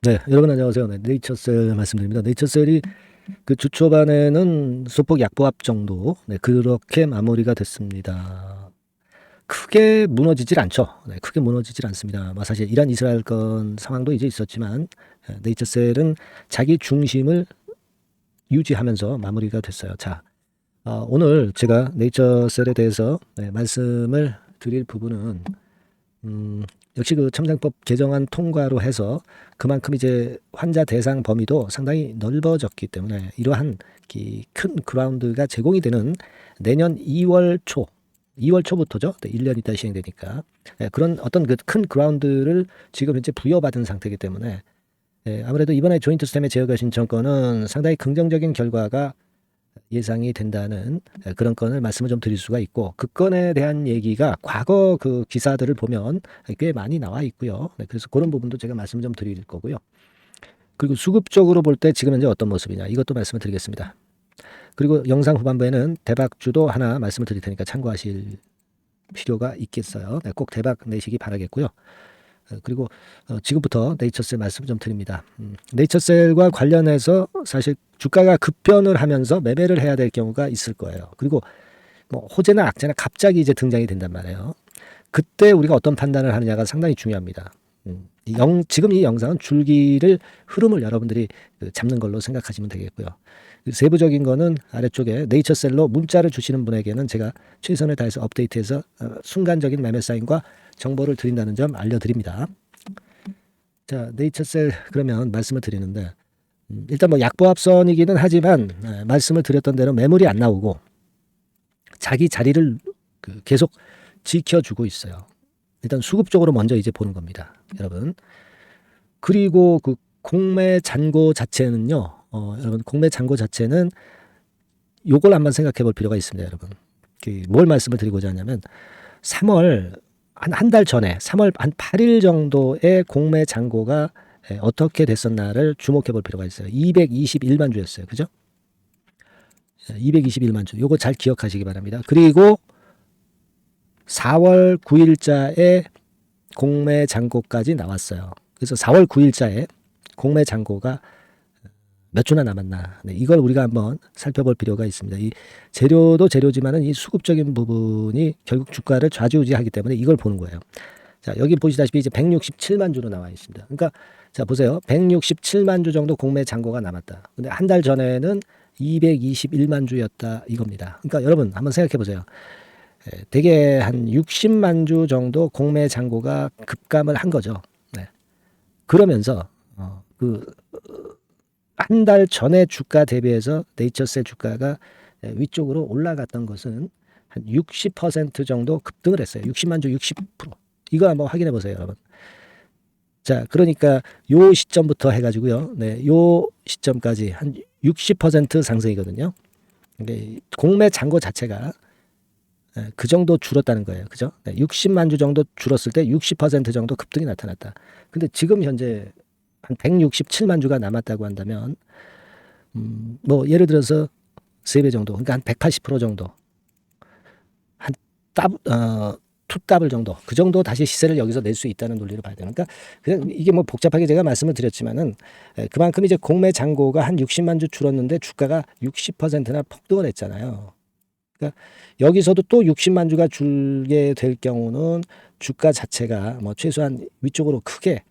네, 여러분 안녕하세요. 네, 네이처셀 말씀드립니다. 네이처셀이 그 주 초반에는 소폭 약보합 정도, 네, 그렇게 마무리가 됐습니다. 크게 무너지질 않죠. 네, 크게 무너지질 않습니다. 뭐 사실 이란 이스라엘 건 상황도 이제 있었지만 네이처셀은 자기 중심을 유지하면서 마무리가 됐어요. 자, 오늘 제가 네이처셀에 대해서 말씀을 드릴 부분은 역시 그 첨상법 개정안 통과로 해서 그만큼 이제 환자 대상 범위도 상당히 넓어졌기 때문에 이러한 큰 그라운드가 제공이 되는 내년 2월 초, 2월 초부터죠. 1년 있다 시행되니까. 그런 어떤 그 큰 그라운드를 지금 현재 부여받은 상태이기 때문에 아무래도 이번에 조인트 스템의 제어가 신청권은 상당히 긍정적인 결과가 예상이 된다는 그런 건을 말씀을 좀 드릴 수가 있고, 그 건에 대한 얘기가 과거 그 기사들을 보면 꽤 많이 나와 있고요. 그래서 그런 부분도 제가 말씀을 좀 드릴 거고요. 그리고 수급적으로 볼 때 지금 현재 어떤 모습이냐, 이것도 말씀을 드리겠습니다. 그리고 영상 후반부에는 대박주도 하나 말씀을 드릴 테니까 참고하실 필요가 있겠어요. 꼭 대박 내시기 바라겠고요. 그리고 지금부터 네이처셀 말씀 좀 드립니다. 네이처셀과 관련해서 사실 주가가 급변을 하면서 매매를 해야 될 경우가 있을 거예요. 그리고 뭐 호재나 악재나 갑자기 이제 등장이 된단 말이에요. 그때 우리가 어떤 판단을 하느냐가 상당히 중요합니다. 지금 이 영상은 줄기를 흐름을 여러분들이 잡는 걸로 생각하시면 되겠고요. 세부적인 거는 아래쪽에 네이처셀로 문자를 주시는 분에게는 제가 최선을 다해서 업데이트해서 순간적인 매매 사인과 정보를 드린다는 점 알려드립니다. 자, 네이처셀 그러면 말씀을 드리는데 일단 뭐 약보합선이기는 하지만 말씀을 드렸던 대로 매물이 안 나오고 자기 자리를 계속 지켜주고 있어요. 일단 수급적으로 먼저 이제 보는 겁니다, 여러분. 그리고 그 공매 잔고 자체는요, 여러분 공매 잔고 자체는 요걸 한번 생각해 볼 필요가 있습니다, 여러분. 뭘 말씀을 드리고자 하냐면 3월 한 달 전에 3월 한 8일 정도의 공매 잔고가 어떻게 됐었나를 주목해 볼 필요가 있어요. 221만 주였어요. 그죠? 221만 주. 요거 잘 기억하시기 바랍니다. 그리고 4월 9일자에 공매 잔고까지 나왔어요. 그래서 4월 9일자에 공매 잔고가 몇 주나 남았나. 네, 이걸 우리가 한번 살펴볼 필요가 있습니다. 이 재료도 재료지만은 이 수급적인 부분이 결국 주가를 좌지우지하기 때문에 이걸 보는 거예요. 자, 여기 보시다시피 이제 167만 주로 나와 있습니다. 그러니까 자, 보세요. 167만 주 정도 공매 잔고가 남았다. 근데 한 달 전에는 221만 주였다 이겁니다. 그러니까 여러분 한번 생각해 보세요. 대개 한 60만 주 정도 공매 잔고가 급감을 한 거죠. 네. 그러면서 그 한 달 전에 주가 대비해서 네이처셀 주가가 위쪽으로 올라갔던 것은 한 60% 정도 급등을 했어요. 60만 주 60%. 이거 한번 확인해 보세요, 여러분. 자, 그러니까 요 시점부터 해가지고요. 네, 요 시점까지 한 60% 상승이거든요. 공매 잔고 자체가 그 정도 줄었다는 거예요. 그죠? 60만 주 정도 줄었을 때 60% 정도 급등이 나타났다. 근데 지금 현재 한 167만 주가 남았다고 한다면, 뭐, 예를 들어서 3배 정도, 그러니까 한 180% 정도, 한 투 더블 정도, 그 정도 다시 시세를 여기서 낼 수 있다는 논리로 봐야 되니까, 그냥 이게 뭐 복잡하게 제가 말씀을 드렸지만은, 그만큼 이제 공매 잔고가 한 60만 주 줄었는데 주가가 60%나 폭등을 했잖아요. 그러니까 여기서도 또 60만 주가 줄게 될 경우는 주가 자체가 뭐 최소한 위쪽으로 크게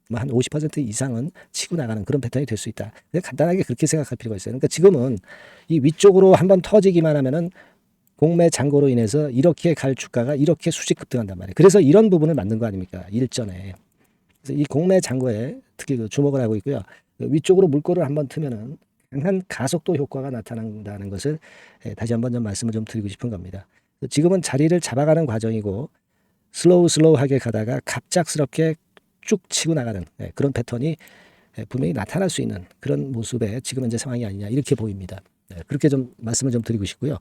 뭐 한 50% 이상은 치고 나가는 그런 패턴이 될 수 있다. 간단하게 그렇게 생각할 필요가 있어요. 그러니까 지금은 이 위쪽으로 한번 터지기만 하면은 공매 잔고로 인해서 이렇게 갈 주가가 이렇게 수직 급등한단 말이에요. 그래서 이런 부분을 만든 거 아닙니까? 일전에. 그래서 이 공매 잔고에 특히 그 주목을 하고 있고요. 위쪽으로 물꼬를 한번 트면은 강한 가속도 효과가 나타난다는 것을 다시 한번 좀 말씀을 좀 드리고 싶은 겁니다. 지금은 자리를 잡아가는 과정이고 슬로우하게 가다가 갑작스럽게 쭉 치고 나가는 그런 패턴이 분명히 나타날 수 있는 그런 모습의 지금 현재 상황이 아니냐 이렇게 보입니다. 그렇게 좀 말씀을 좀 드리고 싶고요.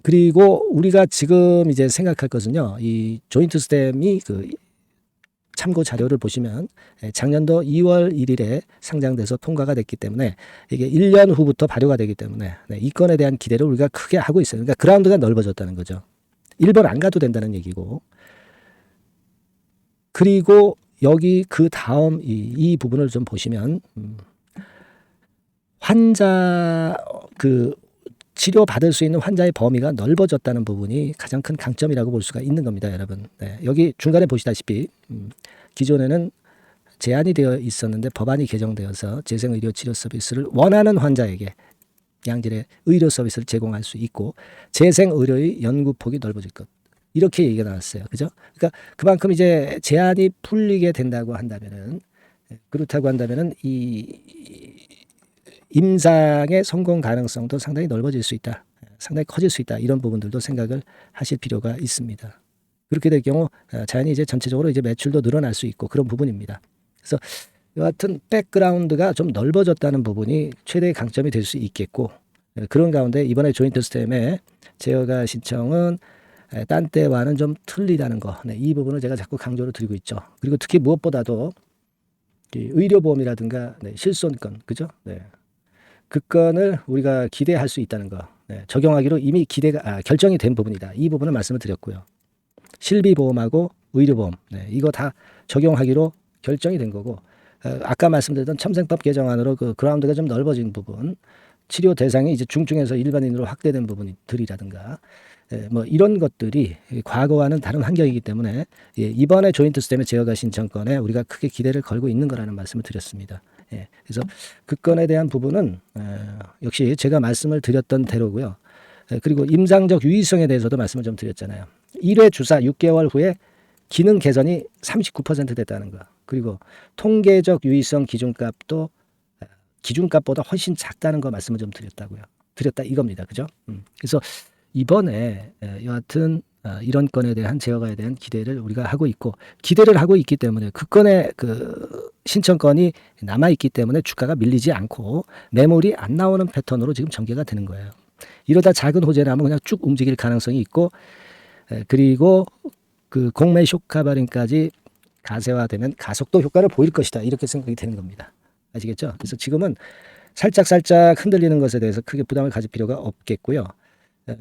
그리고 우리가 지금 이제 생각할 것은요, 이 조인트 스템이 그 참고 자료를 보시면 작년도 2월 1일에 상장돼서 통과가 됐기 때문에 이게 1년 후부터 발효가 되기 때문에 이 건에 대한 기대를 우리가 크게 하고 있어요. 그러니까 그라운드가 넓어졌다는 거죠. 1번 안 가도 된다는 얘기고, 그리고 여기 그 다음 이 부분을 좀 보시면 환자 그 치료 받을 수 있는 환자의 범위가 넓어졌다는 부분이 가장 큰 강점이라고 볼 수가 있는 겁니다, 여러분. 네, 여기 중간에 보시다시피 기존에는 제한이 되어 있었는데 법안이 개정되어서 재생의료 치료 서비스를 원하는 환자에게 양질의 의료 서비스를 제공할 수 있고 재생의료의 연구폭이 넓어질 것. 이렇게 얘기가 나왔어요. 그죠? 그러니까 그만큼 이제 제한이 풀리게 된다고 한다면은, 그렇다고 한다면은 이 임상의 성공 가능성도 상당히 넓어질 수 있다. 상당히 커질 수 있다. 이런 부분들도 생각을 하실 필요가 있습니다. 그렇게 될 경우 자연히 이제 전체적으로 이제 매출도 늘어날 수 있고 그런 부분입니다. 그래서 여하튼 백그라운드가 좀 넓어졌다는 부분이 최대의 강점이 될 수 있겠고, 그런 가운데 이번에 조인트 스템의 제어가 신청은 딴 때와는 좀 틀리다는 거. 네, 이 부분을 제가 자꾸 강조를 드리고 있죠. 그리고 특히 무엇보다도 의료보험이라든가 실손권, 그죠? 네. 그 건을 우리가 기대할 수 있다는 거. 네, 적용하기로 이미 결정이 된 부분이다. 이 부분을 말씀을 드렸고요. 실비보험하고 의료보험, 네, 이거 다 적용하기로 결정이 된 거고, 아까 말씀드렸던 첨생법 개정안으로 그 그라운드가 좀 넓어진 부분, 치료 대상이 이제 중증에서 일반인으로 확대된 부분들이라든가, 뭐 이런 것들이 과거와는 다른 환경이기 때문에 이번에 조인트 스템의 제어가 신청권에 우리가 크게 기대를 걸고 있는 거라는 말씀을 드렸습니다. 그래서 그 건에 대한 부분은 역시 제가 말씀을 드렸던 대로고요. 그리고 임상적 유의성에 대해서도 말씀을 좀 드렸잖아요. 1회 주사 6개월 후에 기능 개선이 39% 됐다는 거. 그리고 통계적 유의성 기준값도 기준값보다 훨씬 작다는 거 말씀을 좀 드렸다 이겁니다. 그죠? 그래서 이번에 여하튼 이런 건에 대한 제어가에 대한 기대를 우리가 하고 있고, 기대를 하고 있기 때문에 그 건의 그 신청건이 남아 있기 때문에 주가가 밀리지 않고 매물이 안 나오는 패턴으로 지금 전개가 되는 거예요. 이러다 작은 호재 나면 그냥 쭉 움직일 가능성이 있고, 그리고 그 공매 쇼카바링까지 가세화되면 가속도 효과를 보일 것이다. 이렇게 생각이 되는 겁니다. 아시겠죠? 그래서 지금은 살짝 흔들리는 것에 대해서 크게 부담을 가질 필요가 없겠고요.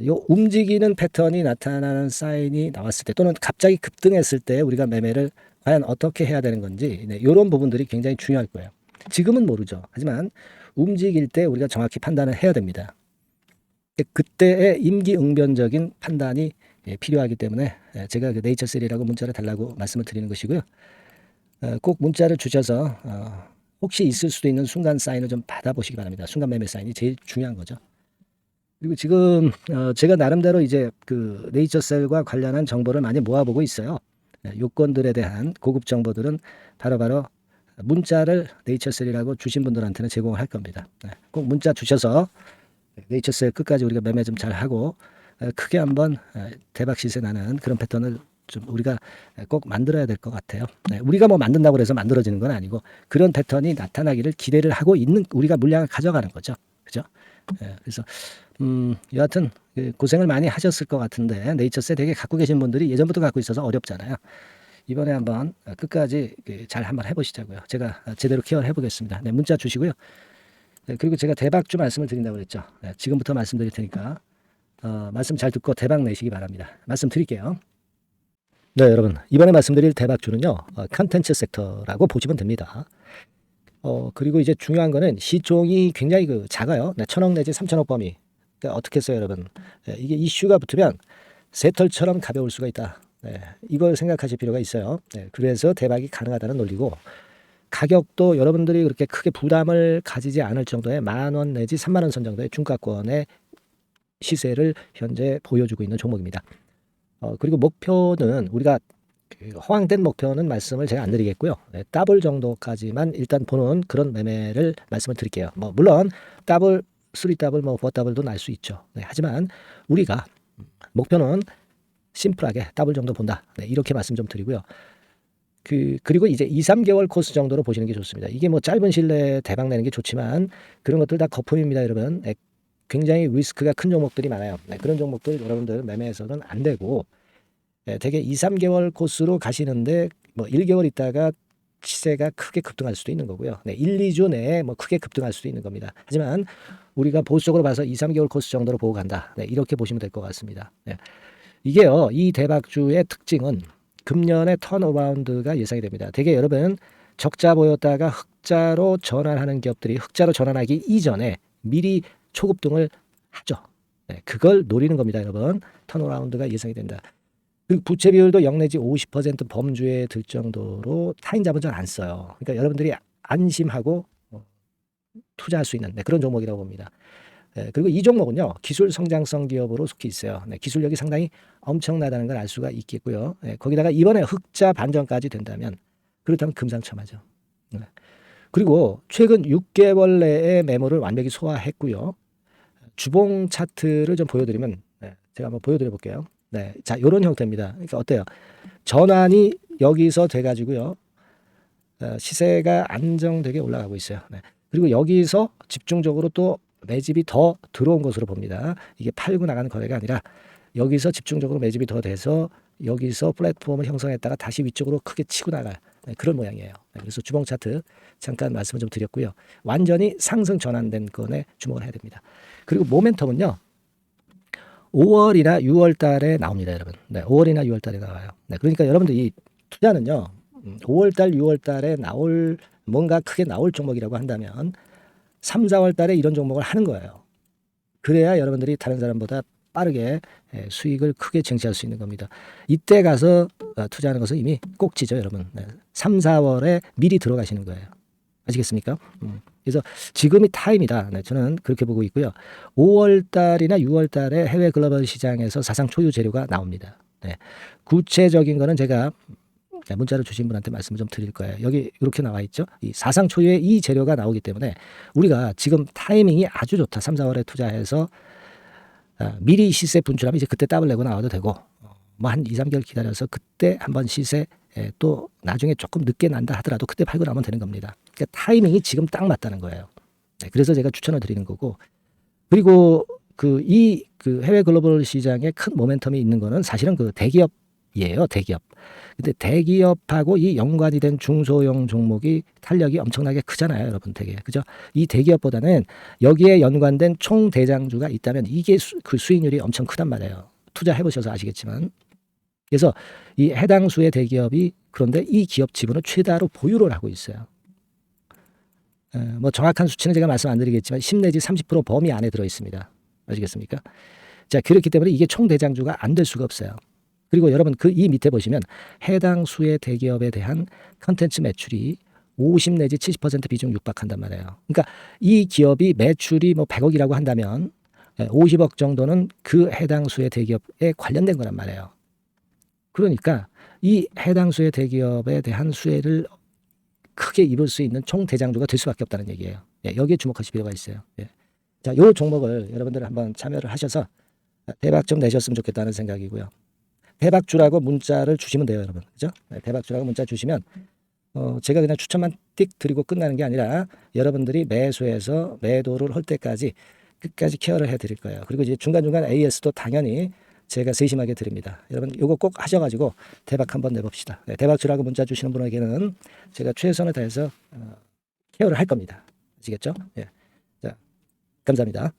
요 움직이는 패턴이 나타나는 사인이 나왔을 때, 또는 갑자기 급등했을 때 우리가 매매를 과연 어떻게 해야 되는 건지, 이런 부분들이 굉장히 중요할 거예요. 지금은 모르죠. 하지만 움직일 때 우리가 정확히 판단을 해야 됩니다. 그때의 임기응변적인 판단이 필요하기 때문에 제가 그 네이처셀이라고 문자를 달라고 말씀을 드리는 것이고요. 꼭 문자를 주셔서 혹시 있을 수도 있는 순간 사인을 좀 받아보시기 바랍니다. 순간 매매 사인이 제일 중요한 거죠. 그리고 지금 제가 나름대로 이제 그 네이처셀과 관련한 정보를 많이 모아보고 있어요. 요건들에 대한 고급 정보들은 바로바로 문자를 네이처셀이라고 주신 분들한테는 제공할 겁니다. 꼭 문자 주셔서 네이처셀 끝까지 우리가 매매 좀 잘 하고 크게 한번 대박 시세 나는 그런 패턴을 좀 우리가 꼭 만들어야 될 것 같아요. 우리가 뭐 만든다고 해서 만들어지는 건 아니고 그런 패턴이 나타나기를 기대를 하고 있는 우리가 물량을 가져가는 거죠. 그죠? 그래서 여하튼 고생을 많이 하셨을 것 같은데 네이처셀 되게 갖고 계신 분들이 예전부터 갖고 있어서 어렵잖아요. 이번에 한번 끝까지 잘 한번 해보시자고요. 제가 제대로 케어를 해보겠습니다. 네, 문자 주시고요. 그리고 제가 대박주 말씀을 드린다고 그랬죠. 지금부터 말씀드릴 테니까 말씀 잘 듣고 대박 내시기 바랍니다. 말씀 드릴게요. 네, 여러분, 이번에 말씀드릴 대박주는요, 컨텐츠 섹터라고 보시면 됩니다. 그리고 이제 중요한 거는 시총이 굉장히 작아요. 1,000억 내지 3,000억 범위. 그러니까 어떻게 했어요, 여러분? 이게 이슈가 붙으면 새털처럼 가벼울 수가 있다. 이걸 생각하실 필요가 있어요. 그래서 대박이 가능하다는 논리고, 가격도 여러분들이 그렇게 크게 부담을 가지지 않을 정도의 10,000원 내지 30,000원 선 정도의 중가권의 시세를 현재 보여주고 있는 종목입니다. 그리고 목표는 우리가 허황된 목표는 말씀을 제가 안 드리겠고요. 더블 정도까지만 일단 보는 그런 매매를 말씀을 드릴게요. 뭐 물론 더블, 3더블, 뭐 4더블도 날 수 있죠. 하지만 우리가 목표는 심플하게 더블 정도 본다. 이렇게 말씀 좀 드리고요. 그리고 이제 2, 3개월 코스 정도로 보시는 게 좋습니다. 이게 뭐 짧은 시일 내에 대박 내는 게 좋지만 그런 것들 다 거품입니다, 여러분. 굉장히 리스크가 큰 종목들이 많아요. 그런 종목들 여러분들 매매해서는 안 되고, 되게 2, 3개월 코스로 가시는데 뭐 1개월 있다가 시세가 크게 급등할 수도 있는 거고요. 1, 2주 내에 뭐 크게 급등할 수도 있는 겁니다. 하지만 우리가 보수적으로 봐서 2, 3개월 코스 정도로 보고 간다. 이렇게 보시면 될 것 같습니다. 이게요, 이 대박주의 특징은 금년에 턴어라운드가 예상이 됩니다. 되게 여러분 적자 보였다가 흑자로 전환하는 기업들이 흑자로 전환하기 이전에 미리 초급등을 하죠. 네, 그걸 노리는 겁니다, 여러분. 턴어라운드가 예상이 된다. 그리고 부채 비율도 0 내지 50% 범주에 들 정도로 타인 자본 잘 안 써요. 그러니까 여러분들이 안심하고 투자할 수 있는 그런 종목이라고 봅니다. 그리고 이 종목은요, 기술 성장성 기업으로 속해 있어요. 기술력이 상당히 엄청나다는 걸 알 수가 있겠고요. 거기다가 이번에 흑자 반전까지 된다면, 그렇다면 금상첨화죠. 그리고 최근 6개월 내에 매물을 완벽히 소화했고요. 주봉 차트를 좀 보여드리면, 제가 한번 보여드려 볼게요. 자, 이런 형태입니다. 그러니까 어때요? 전환이 여기서 돼가지고요, 시세가 안정되게 올라가고 있어요. 그리고 여기서 집중적으로 또 매집이 더 들어온 것으로 봅니다. 이게 팔고 나가는 거래가 아니라 여기서 집중적으로 매집이 더 돼서 여기서 플랫폼을 형성했다가 다시 위쪽으로 크게 치고 나갈 그런 모양이에요. 그래서 주봉 차트 잠깐 말씀을 좀 드렸고요. 완전히 상승 전환된 건에 주목을 해야 됩니다. 그리고 모멘텀은요, 5월이나 6월 달에 나옵니다, 여러분. 5월이나 6월 달에 나와요. 그러니까 여러분들 이 투자는요, 5월 달, 6월 달에 뭔가 크게 나올 종목이라고 한다면 3, 4월 달에 이런 종목을 하는 거예요. 그래야 여러분들이 다른 사람보다 빠르게 수익을 크게 쟁취할 수 있는 겁니다. 이때 가서 투자하는 것은 이미 꼭지죠, 여러분. 3, 4월에 미리 들어가시는 거예요. 아시겠습니까? 그래서 지금이 타임이다. 저는 그렇게 보고 있고요. 5월 달이나 6월 달에 해외 글로벌 시장에서 사상 초유 재료가 나옵니다. 구체적인 거는 제가 문자를 주신 분한테 말씀을 좀 드릴 거예요. 여기 이렇게 나와 있죠. 이 사상 초유의 이 재료가 나오기 때문에 우리가 지금 타이밍이 아주 좋다. 3, 4월에 투자해서 미리 시세 분출하면 이제 그때 더블 내고 나와도 되고, 뭐 한 2, 3개월 기다려서 그때 한번 시세 또 나중에 조금 늦게 난다 하더라도 그때 팔고 나면 되는 겁니다. 그러니까 타이밍이 지금 딱 맞다는 거예요. 그래서 제가 추천을 드리는 거고, 그리고 그 해외 글로벌 시장에 큰 모멘텀이 있는 거는 사실은 그 대기업이에요. 대기업. 근데 대기업하고 이 연관이 된 중소형 종목이 탄력이 엄청나게 크잖아요, 여러분. 되게 그죠? 이 대기업보다는 여기에 연관된 총 대장주가 있다면 이게 그 수익률이 엄청 크단 말이에요. 투자해 보셔서 아시겠지만. 그래서 이 해당 수의 대기업이 그런데 이 기업 지분을 최다로 보유를 하고 있어요. 뭐 정확한 수치는 제가 말씀 안 드리겠지만 10 내지 30% 범위 안에 들어 있습니다. 아시겠습니까? 자, 그렇기 때문에 이게 총 대장주가 안 될 수가 없어요. 그리고 여러분 이 밑에 보시면 해당 수의 대기업에 대한 컨텐츠 매출이 50 내지 70% 비중 육박한단 말이에요. 그러니까 이 기업이 매출이 뭐 100억이라고 한다면 50억 정도는 그 해당 수의 대기업에 관련된 거란 말이에요. 그러니까 이 해당 수의 대기업에 대한 수혜를 크게 입을 수 있는 총 대장주가 될 수밖에 없다는 얘기예요. 여기에 주목하실 필요가 있어요. 자, 요 종목을 여러분들 한번 참여를 하셔서 대박 좀 내셨으면 좋겠다는 생각이고요. 대박주라고 문자를 주시면 돼요, 여러분. 그죠? 대박주라고 문자 주시면 제가 그냥 추천만 띡 드리고 끝나는 게 아니라 여러분들이 매수해서 매도를 할 때까지 끝까지 케어를 해드릴 거예요. 그리고 이제 중간중간 AS도 당연히 제가 세심하게 드립니다. 여러분 이거 꼭 하셔가지고 대박 한번 내봅시다. 대박주라고 문자 주시는 분에게는 제가 최선을 다해서 케어를 할 겁니다. 아시겠죠? 자, 감사합니다.